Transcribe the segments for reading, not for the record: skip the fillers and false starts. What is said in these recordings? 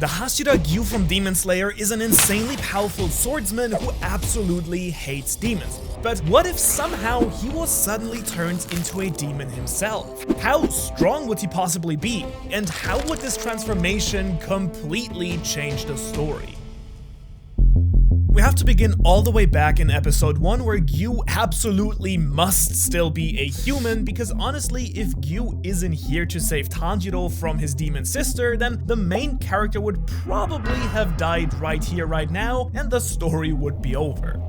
The Hashira Giyu from Demon Slayer is an insanely powerful swordsman who absolutely hates demons. But what if somehow he was suddenly turned into a demon himself? How strong would he possibly be? And how would this transformation completely change the story? We have to begin all the way back in episode 1, where Giyu absolutely must still be a human, because honestly, if Giyu isn't here to save Tanjiro from his demon sister, then the main character would probably have died right here, right now, and the story would be over.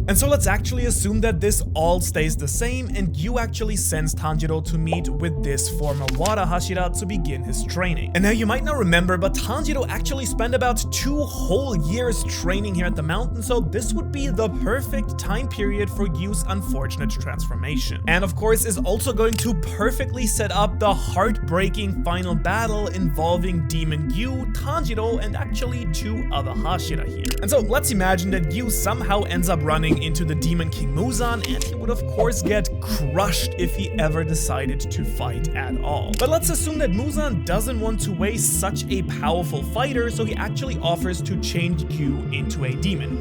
And so let's actually assume that this all stays the same, and Giyu actually sends Tanjiro to meet with this former Wada Hashira to begin his training. And now you might not remember, but Tanjiro actually spent about 2 whole years training here at the mountain, so this would be the perfect time period for Giyu's unfortunate transformation. And of course is also going to perfectly set up the heartbreaking final battle involving Demon Giyu, Tanjiro, and actually 2 other Hashira here. And so let's imagine that Giyu somehow ends up running into the Demon King Muzan, and he would of course get crushed if he ever decided to fight at all. But let's assume that Muzan doesn't want to waste such a powerful fighter, so he actually offers to change Giyu into a demon.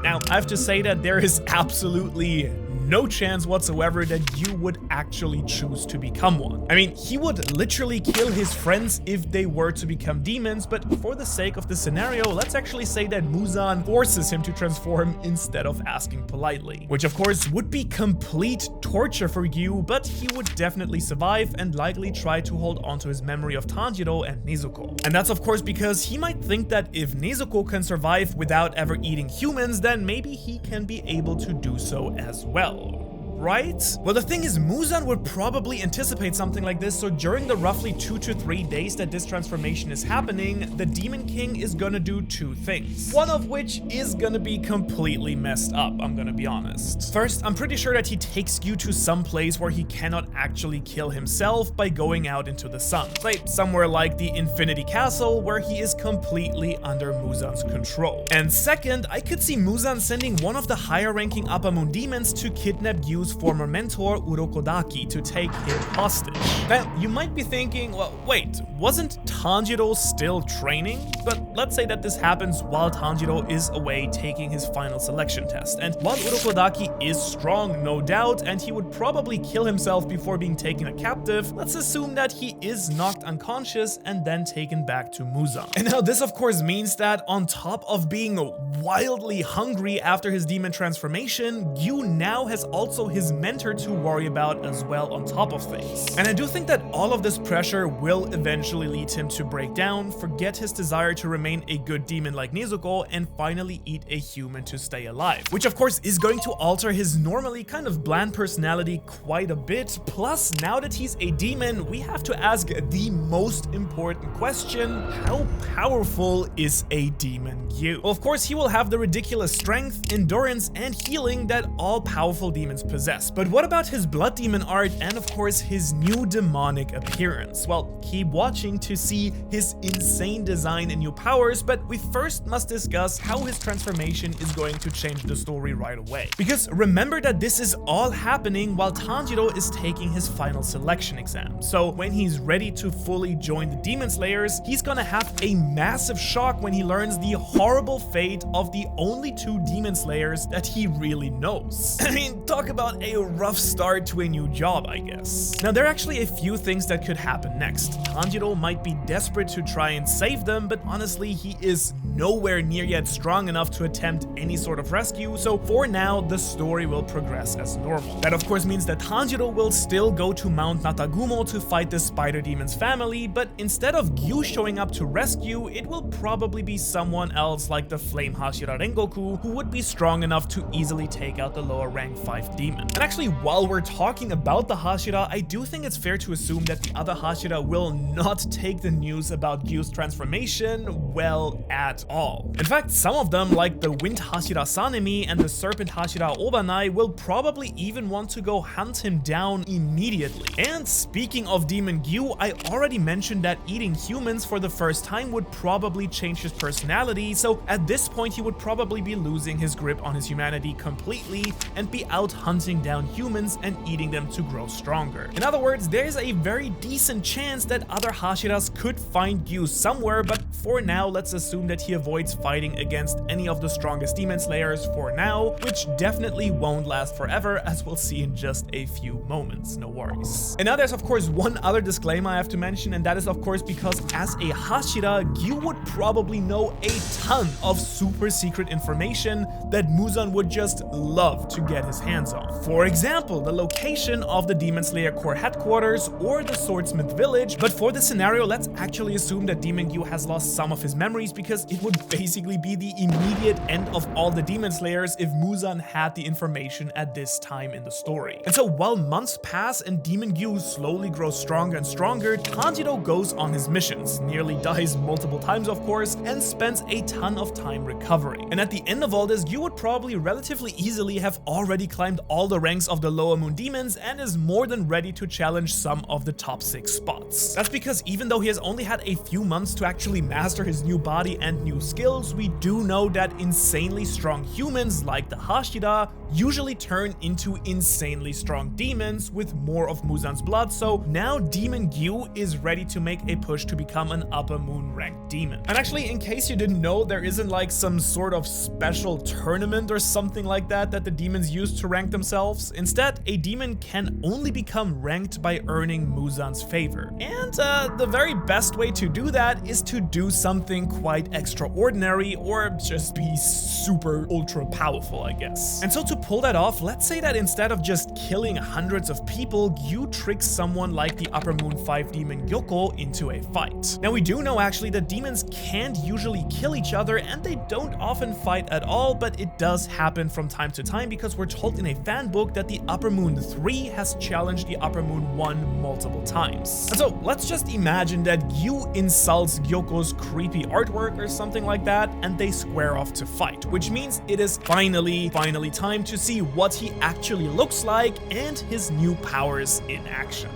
Now, I have to say that there is absolutely no chance whatsoever that Giyu would actually choose to become one. I mean, he would literally kill his friends if they were to become demons, but for the sake of the scenario, let's actually say that Muzan forces him to transform instead of asking politely. Which of course would be complete torture for Giyu, but he would definitely survive and likely try to hold on to his memory of Tanjiro and Nezuko. And that's of course because he might think that if Nezuko can survive without ever eating humans, then maybe he can be able to do so as well. Right? Well, the thing is, Muzan would probably anticipate something like this, so during the roughly 2 to 3 days that this transformation is happening, the Demon King is gonna do 2 things. One of which is gonna be completely messed up, I'm gonna be honest. First, I'm pretty sure that he takes you to some place where he cannot actually kill himself by going out into the sun. Say, somewhere like the Infinity Castle, where he is completely under Muzan's control. And second, I could see Muzan sending one of the higher ranking Upper Moon demons to kidnap Giyu's former mentor Urokodaki to take him hostage. Now, you might be thinking, well, wait, wasn't Tanjiro still training? But let's say that this happens while Tanjiro is away taking his final selection test. And while Urokodaki is strong, no doubt, and he would probably kill himself before being taken a captive, let's assume that he is knocked unconscious and then taken back to Muzan. And now this of course means that on top of being wildly hungry after his demon transformation, Giyu now has also his mentor to worry about as well on top of things. And I do think that all of this pressure will eventually lead him to break down, forget his desire to remain a good demon like Nezuko, and finally eat a human to stay alive. Which of course is going to alter his normally kind of bland personality quite a bit. Plus, now that he's a demon, we have to ask the most important question: how powerful is a demon Giyu? Well, of course, he will have the ridiculous strength, endurance, and healing that all powerful demons possess. But what about his blood demon art and of course his new demonic appearance? Well, keep watching to see his insane design and new powers, but we first must discuss how his transformation is going to change the story right away. Because remember that this is all happening while Tanjiro is taking his final selection exam. So when he's ready to fully join the Demon Slayers, he's gonna have a massive shock when he learns the horrible fate of the only 2 Demon Slayers that he really knows. I mean, talk about a rough start to a new job, I guess. Now, there are actually a few things that could happen next. Tanjiro might be desperate to try and save them, but honestly, he is nowhere near yet strong enough to attempt any sort of rescue, so for now, the story will progress as normal. That of course means that Tanjiro will still go to Mount Natagumo to fight the Spider Demon's family, but instead of Giyu showing up to rescue, it will probably be someone else like the Flame Hashira Rengoku, who would be strong enough to easily take out the lower rank 5 demon. And actually, while we're talking about the Hashira, I do think it's fair to assume that the other Hashira will not take the news about Giyu's transformation well at all. In fact, some of them, like the Wind Hashira Sanemi and the Serpent Hashira Obanai, will probably even want to go hunt him down immediately. And speaking of Demon Giyu, I already mentioned that eating humans for the first time would probably change his personality, so at this point he would probably be losing his grip on his humanity completely and be out hunting hunting down humans and eating them to grow stronger. In other words, there's a very decent chance that other Hashiras could find Giyu somewhere, but for now, let's assume that he avoids fighting against any of the strongest demon slayers for now, which definitely won't last forever, as we'll see in just a few moments, no worries. And now there's of course one other disclaimer I have to mention, and that is of course because as a Hashira, Giyu would probably know a ton of super secret information that Muzan would just love to get his hands on. For example, the location of the Demon Slayer Corps headquarters or the Swordsmith village, but for this scenario, let's actually assume that Demon Giyu has lost some of his memories, because it would basically be the immediate end of all the Demon Slayers if Muzan had the information at this time in the story. And so while months pass and Demon Giyu slowly grows stronger and stronger, Tanjiro goes on his missions, nearly dies multiple times of course, and spends a ton of time recovering. And at the end of all this, Giyu would probably relatively easily have already climbed all the ranks of the lower moon demons and is more than ready to challenge some of the top 6 spots. That's because even though he has only had a few months to actually master his new body and new skills, we do know that insanely strong humans like the Hashira usually turn into insanely strong demons with more of Muzan's blood, so now Demon Giyu is ready to make a push to become an upper moon ranked demon. And actually, in case you didn't know, there isn't like some sort of special tournament or something like that that the demons use to rank themselves. Instead, a demon can only become ranked by earning Muzan's favor. And the very best way to do that is to do something quite extraordinary or just be super ultra powerful, I guess. And so to pull that off, let's say that instead of just killing hundreds of people, Giyu tricks someone like the Upper Moon 5 demon Gyoko into a fight. Now we do know actually that demons can't usually kill each other and they don't often fight at all, but it does happen from time to time because we're told in a fan book that the Upper Moon 3 has challenged the Upper Moon 1 multiple times. And so let's just imagine that Giyu insults Gyoko's creepy artwork or something like that, and they square off to fight, which means it is finally time to see what he actually looks like and his new powers in action.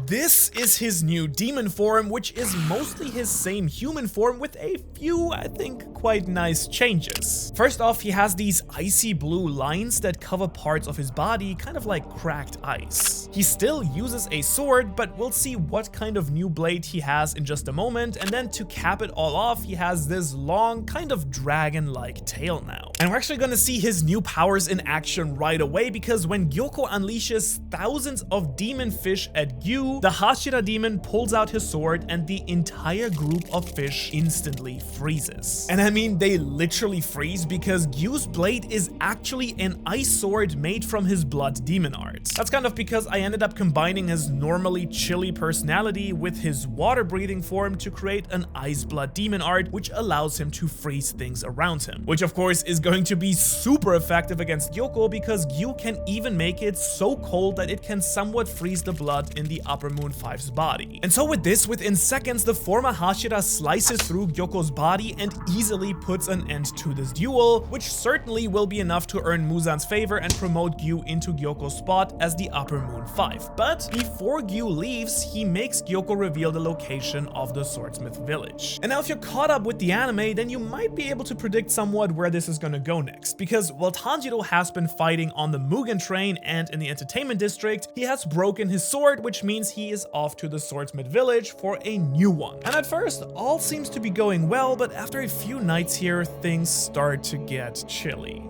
This is his new demon form, which is mostly his same human form with a few, I think, quite nice changes. First off, he has these icy blue lines that cover parts of his body, kind of like cracked ice. He still uses a sword, but we'll see what kind of new blade he has in just a moment, and then to cap it all off, he has this long, kind of dragon-like tail now. And we're actually gonna see his new powers in action right away, because when Gyoko unleashes thousands of demon fish at Giyu, the Hashira demon pulls out his sword and the entire group of fish instantly freezes. And I mean, they literally freeze because Gyu's blade is actually an ice sword made from his blood demon art. That's kind of because I ended up combining his normally chilly personality with his water breathing form to create an ice blood demon art, which allows him to freeze things around him. Which of course is going to be super effective against Gyoko because Giyu can even make it so cold that it can somewhat freeze the blood in the Upper Moon 5's body. And so with this, within seconds, the former Hashira slices through Gyoko's body and easily puts an end to this duel, which certainly will be enough to earn Muzan's favor and promote Giyu into Gyoko's spot as the Upper Moon 5. But before Giyu leaves, he makes Gyoko reveal the location of the Swordsmith village. And now if you're caught up with the anime, then you might be able to predict somewhat where this is gonna go next, because while Tanjiro has been fighting on the Mugen train and in the entertainment district, he has broken his sword, which means he is off to the Swordsmith village for a new one. And at first, all seems to be going well, but after a few nights here, things start to get chilly.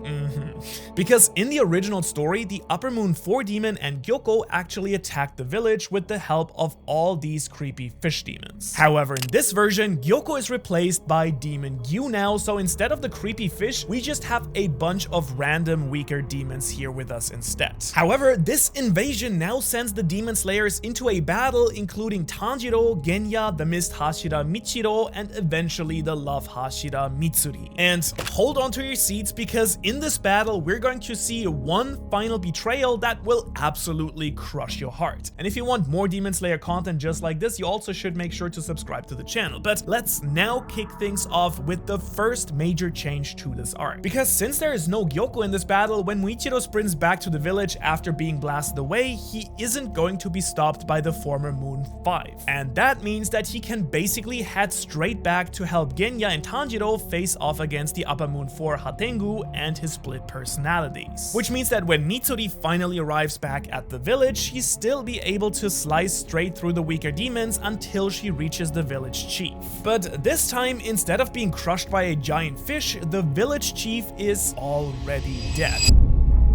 Because in the original story, the Upper Moon 4 demon and Gyoko actually attacked the village with the help of all these creepy fish demons. However, in this version, Gyoko is replaced by Demon Giyu now, so instead of the creepy fish, we just have a bunch of random weaker demons here with us instead. However, this invasion now sends the demon slayers into a battle including Tanjiro, Genya, the Mist Hashira Michiro, and eventually the Love Hashira Mitsuri. And hold on to your seats, because in this battle we're going to see one final betrayal that will absolutely crush your heart. And if you want more Demon Slayer content just like this, you also should make sure to subscribe to the channel. But let's now kick things off with the first major change to this arc. Because since there is no Gyoko in this battle, when Muichiro sprints back to the village after being blasted away, he isn't going to be stopped by the former Moon 5. And that means that he can basically head straight back to help Genya and Tanjiro face off against the Upper Moon 4 Hatengu and his split personalities. Which means that when Mitsuri finally arrives back at the village, she'll still be able to slice straight through the weaker demons until she reaches the village chief. But this time, instead of being crushed by a giant fish, the village chief is already dead.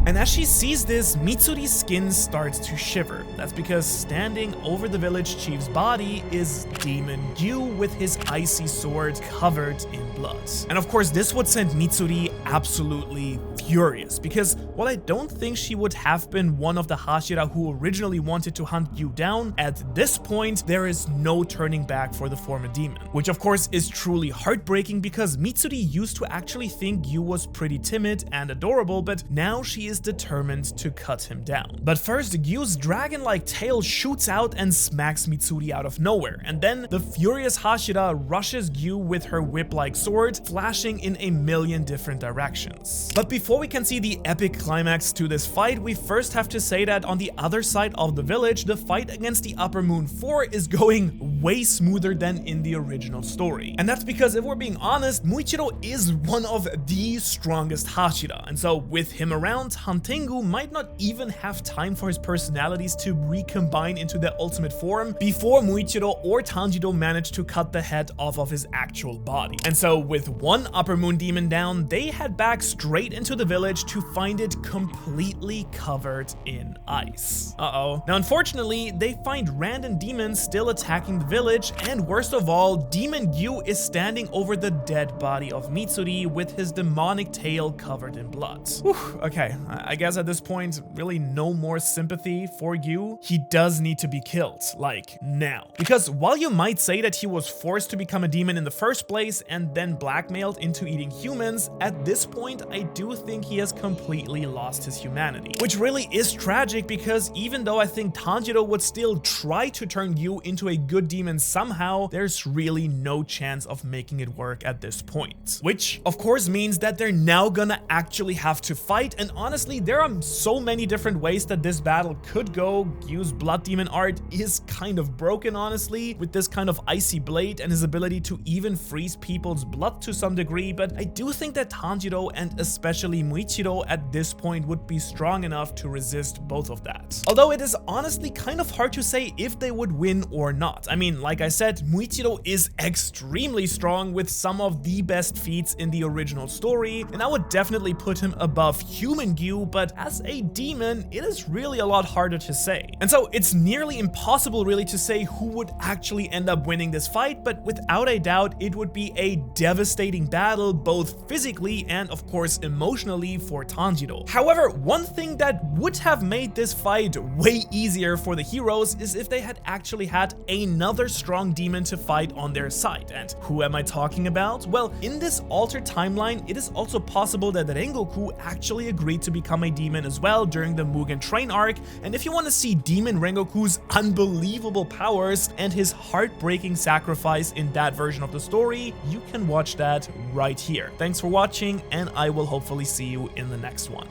And as she sees this, Mitsuri's skin starts to shiver. That's because standing over the village chief's body is Demon Giyu with his icy sword covered in blood. And of course, this would send Mitsuri absolutely furious, because while I don't think she would have been one of the Hashira who originally wanted to hunt Giyu down, at this point, there is no turning back for the former demon. Which of course is truly heartbreaking, because Mitsuri used to actually think Giyu was pretty timid and adorable, but now she is determined to cut him down. But first, Gyu's dragon-like tail shoots out and smacks Mitsuri out of nowhere, and then the furious Hashira rushes Giyu with her whip-like sword, flashing in a million different directions. But before we can see the epic climax to this fight, we first have to say that on the other side of the village, the fight against the Upper Moon 4 is going way smoother than in the original story. And that's because, if we're being honest, Muichiro is one of the strongest Hashira, and so with him around, Hatengu might not even have time for his personalities to recombine into their ultimate form before Muichiro or Tanjiro manage to cut the head off of his actual body. And so with one Upper Moon demon down, they head back straight into the village to find it completely covered in ice. Now unfortunately, they find random demons still attacking the village, and worst of all, Demon Giyu is standing over the dead body of Mitsuri with his demonic tail covered in blood. Whew, okay, I guess at this point, really no more sympathy for Giyu. He does need to be killed, like now. Because while you might say that he was forced to become a demon in the first place and then blackmailed into eating humans, at this point I do think he has completely lost his humanity. Which really is tragic, because even though I think Tanjiro would still try to turn Giyu into a good demon somehow, there's really no chance of making it work at this point. Which of course means that they're now gonna actually have to fight, and honestly, there are so many different ways that this battle could go. Gyu's blood demon art is kind of broken, honestly, with this kind of icy blade and his ability to even freeze people's blood to some degree, but I do think that Tanjiro and especially Muichiro at this point would be strong enough to resist both of that. Although it is honestly kind of hard to say if they would win or not. I mean, like I said, Muichiro is extremely strong with some of the best feats in the original story, and I would definitely put him above human Giyu, but as a demon, it is really a lot harder to say. And so it's nearly impossible really to say who would actually end up winning this fight, but without a doubt, it would be a devastating battle, both physically and of course emotionally for Tanjiro. However, one thing that would have made this fight way easier for the heroes is if they had actually had another strong demon to fight on their side. And who am I talking about? Well, in this altered timeline, it is also possible that Rengoku actually agreed to become a demon as well during the Mugen Train arc, and if you want to see Demon Rengoku's unbelievable powers and his heartbreaking sacrifice in that version of the story, you can watch that right here. Thanks for watching, and I will hopefully see you in the next one.